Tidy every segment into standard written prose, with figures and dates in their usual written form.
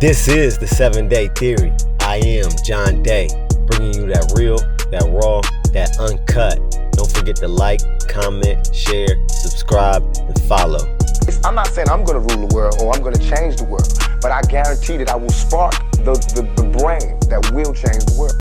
This is the 7-Day Theory. I am John Day, bringing you that real, that raw, that uncut. Don't forget to like, comment, share, subscribe, and follow. I'm not saying I'm going to rule the world or I'm going to change the world, but I guarantee that I will spark the brain that will change the world.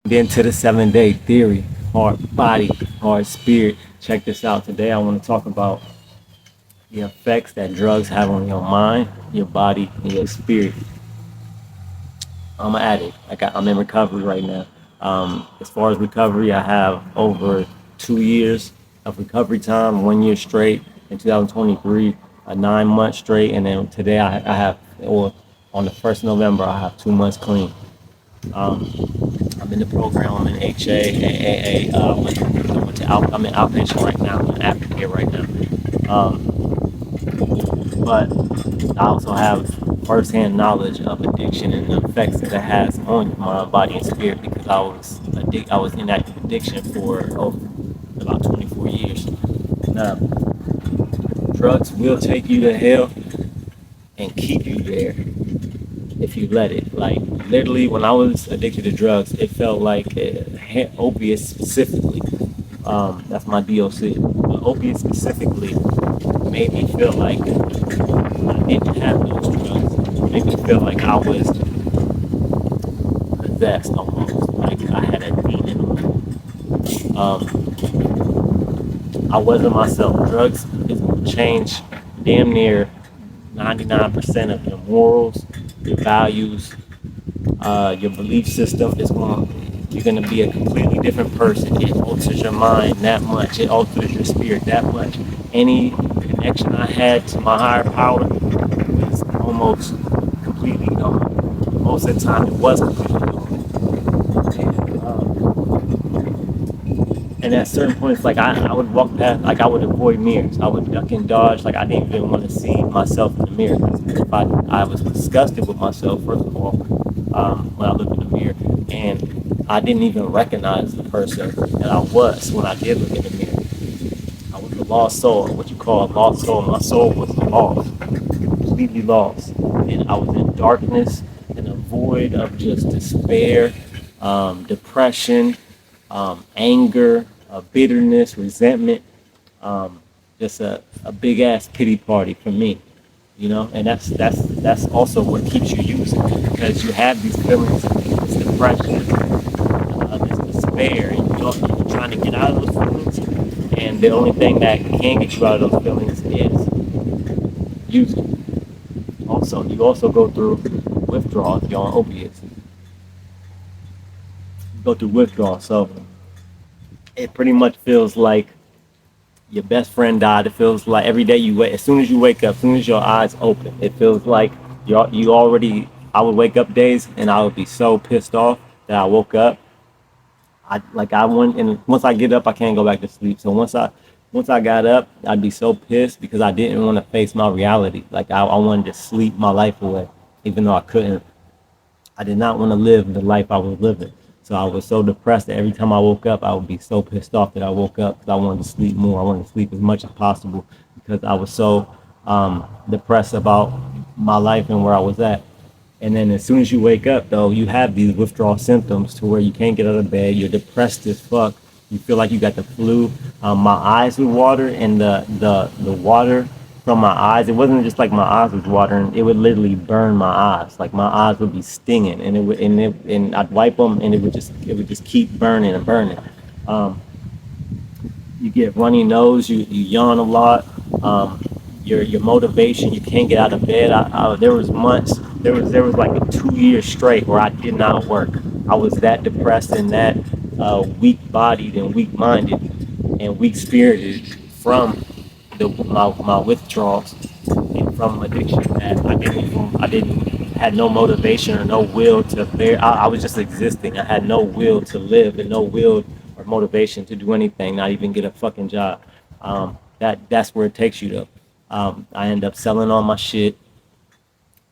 Into the 7-Day Theory, hard body, hard spirit. Check this out. Today I want to talk about the effects that drugs have on your mind, your body, and your spirit. I'm an addict. I'm in recovery right now. As far as recovery, I have over 2 years of recovery time, 1 year straight in 2023, 9 months straight, and then today I have, or on the 1st of November, I have 2 months clean. I'm in the program. I'm in HA, AAA. I'm in outpatient right now. I'm in aftercare right now. But I also have firsthand knowledge of addiction and the effects that it has on your mind, body, and spirit, because I was in that addiction for about 24 years. Now, drugs will take you to hell and keep you there if you let it. Like, literally, when I was addicted to drugs, it felt like opiates specifically. That's my DOC. But opiates specifically made me feel like I didn't have those drugs. It made me feel like I was possessed almost, like I had a demon on me. I wasn't myself. Drugs is going to change damn near 99% of your morals, your values, your belief system. You're going to be a completely different person. It alters your mind that much. It alters your spirit that much. Any connection I had to my higher power was almost completely gone. Most of the time, it was completely gone. And at certain points, like I would walk past, like I would avoid mirrors. I would duck and dodge. Like I didn't even want to see myself in the mirror. If I was disgusted with myself, first of all, when I looked in the mirror, and I didn't even recognize the person that I was when I did look in the mirror. I was a lost soul, what you call a lost soul. My soul was lost, completely lost. And I was in darkness, in a void of just despair, depression, anger, bitterness, resentment, just a big ass pity party for me, you know. And that's also what keeps you using, because you have these feelings, this depression, this despair, and you're trying to get out of those feelings. And the only thing that can get you out of those feelings is using. You also go through withdrawal if you're on opiates. You go through withdrawal, so it pretty much feels like your best friend died. It feels like every day you wake, as soon as you wake up, as soon as your eyes open, it feels like I would wake up days and I would be so pissed off that I woke up. And once I get up, I can't go back to sleep. So once I got up, I'd be so pissed because I didn't want to face my reality. Like I wanted to sleep my life away, even though I couldn't. I did not want to live the life I was living. So I was so depressed that every time I woke up, I would be so pissed off that I woke up, because I wanted to sleep more. I wanted to sleep as much as possible because I was so depressed about my life and where I was at. And then as soon as you wake up, though, you have these withdrawal symptoms to where you can't get out of bed. You're depressed as fuck. You feel like you got the flu. My eyes would water, and the water from my eyes, it wasn't just like my eyes was watering. It would literally burn my eyes. Like my eyes would be stinging, and I'd wipe them, and it would just keep burning and burning. You get runny nose. You yawn a lot. Your motivation, you can't get out of bed. There was months. There was like a 2 years straight where I did not work. I was that depressed and that weak-bodied and weak-minded and weak-spirited from my withdrawals and from addiction, that I had no motivation or no will to bear. I was just existing. I had no will to live and no will or motivation to do anything, not even get a fucking job. That's where it takes you though. I end up selling all my shit,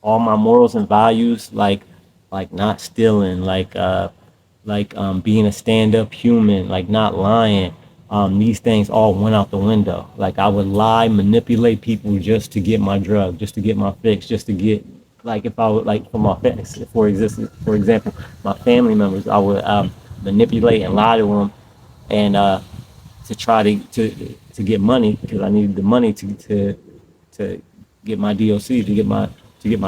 all my morals and values, like not stealing, like being a stand-up human, like not lying. These things all went out the window. Like I would lie, manipulate people just to get my drug, just to get my fix, just to get like if I would like for my for example, my family members, I would manipulate and lie to them, and to try to get money because I needed the money to get my DOC to get my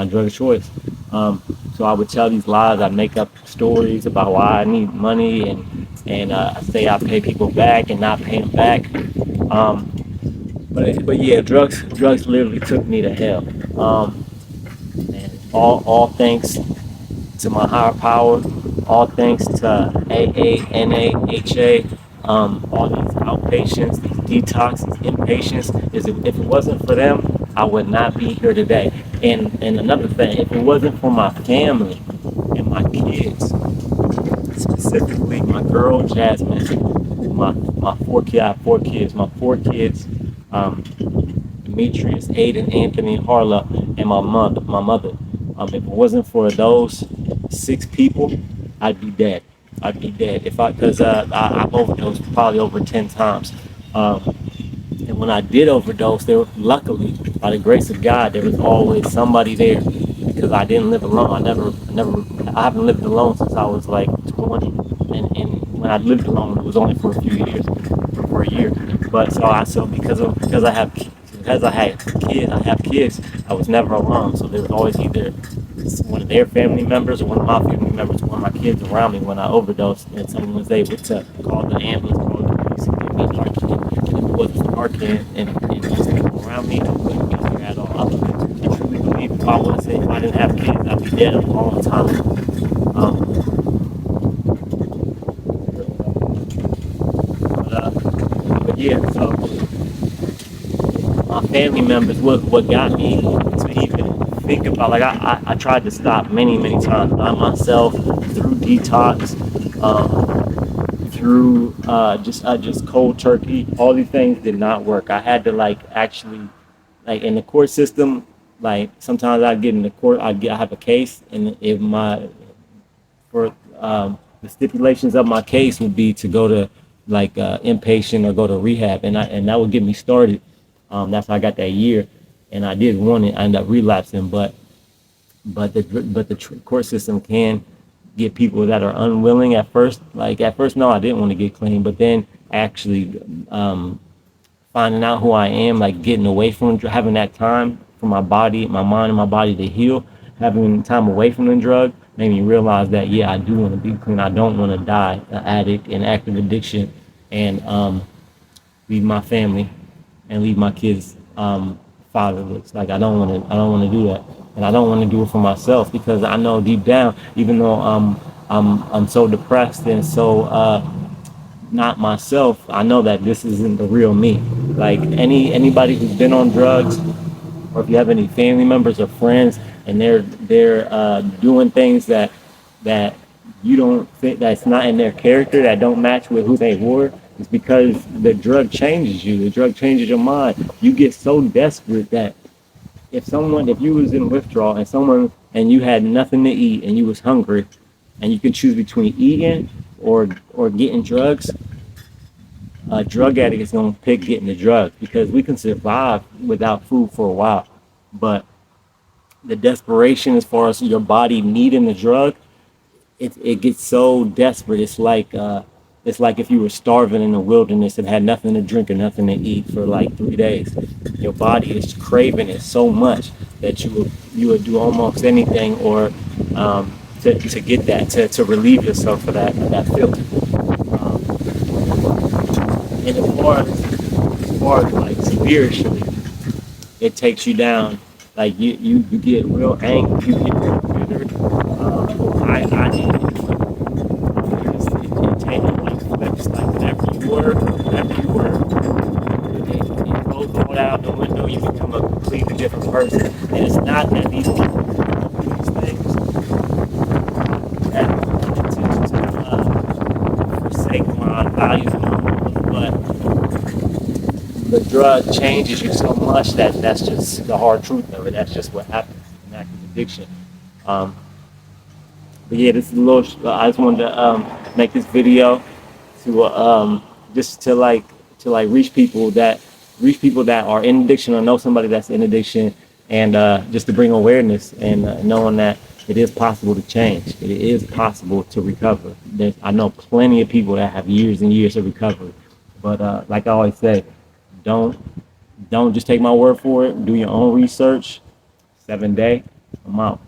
drug of choice. So I would tell these lies. I'd make up stories about why I need money, and I say I pay people back and not pay them back. Um, but yeah, drugs literally took me to hell. And all thanks to my higher power, all thanks to AA, NA, HA, all these outpatients, these detox, these inpatients. If it wasn't for them, I would not be here today. And another thing, if it wasn't for my family and my kids, specifically my girl Jasmine, my I have 4 kids, my 4 kids, Demetrius, Aiden, Anthony, Harla, and my mother. If it wasn't for those 6 people, I'd be dead. I'd be dead if because I've overdosed probably over 10 times. And when I did overdose, there was, luckily, by the grace of God, there was always somebody there because I didn't live alone. I haven't lived alone since I was like 20. And when I lived alone, it was only for a few years, for a year. But so because I have kids, I was never alone. So there was always either one of their family members or one of my family members, one of my kids around me when I overdosed, and someone was able to call the ambulance, call the police, and give me Narcan. And if it wasn't for Narcan and those people around me, I wouldn't be here at all. I truly believe if I didn't have kids, I'd be dead a long time. But yeah, so my family members, what got me to even think about, like I tried to stop many times by myself through detox, through just cold turkey. All these things did not work. I had to like actually, like in the court system, like sometimes I get in the court, I have a case, and if my for the stipulations of my case would be to go to like inpatient or go to rehab, and that would get me started. That's how I got that year, and I did want it. I ended up relapsing, but the court system can get people that are unwilling at first. Like at first, no, I didn't want to get clean, but then actually finding out who I am, like getting away from having that time for my body, my mind, and my body to heal, having time away from the drug made me realize that yeah, I do want to be clean. I don't want to die an addict in active addiction, and leave my family and leave my kids fatherless. Like I don't want to do that, and I don't want to do it for myself because I know deep down, even though I'm so depressed and so not myself, I know that this isn't the real me. Like anybody who's been on drugs, or if you have any family members or friends and they're doing things that you don't think, that's not in their character, that don't match with who they were, it's because the drug changes you. The drug changes your mind. You get so desperate that if you was in withdrawal and you had nothing to eat and you was hungry and you could choose between eating or getting drugs, a drug addict is going to pick getting the drugs because we can survive without food for a while. But the desperation as far as your body needing the drug, it gets so desperate. It's like if you were starving in the wilderness and had nothing to drink and nothing to eat for like 3 days. Your body is craving it so much that you would do almost anything or to get that, to relieve yourself of that feeling. And as far as like spiritually, it takes you down. Like you get real angry, you get real bitter. I did it. It takes like steps, like whatever you were, it goes all out the window. You become a completely different person. And it's not that these people do these things that to forsake my values and morals, but the drug changes you so much that's just the hard truth of it. That's just what happens in active addiction. But yeah, this is a little. I just wanted to make this video to just to reach people that are in addiction or know somebody that's in addiction, and just to bring awareness and knowing that it is possible to change. It is possible to recover. I know plenty of people that have years and years of recovery, but like I always say, don't just take my word for it. Do your own research. 7 Day, I'm out.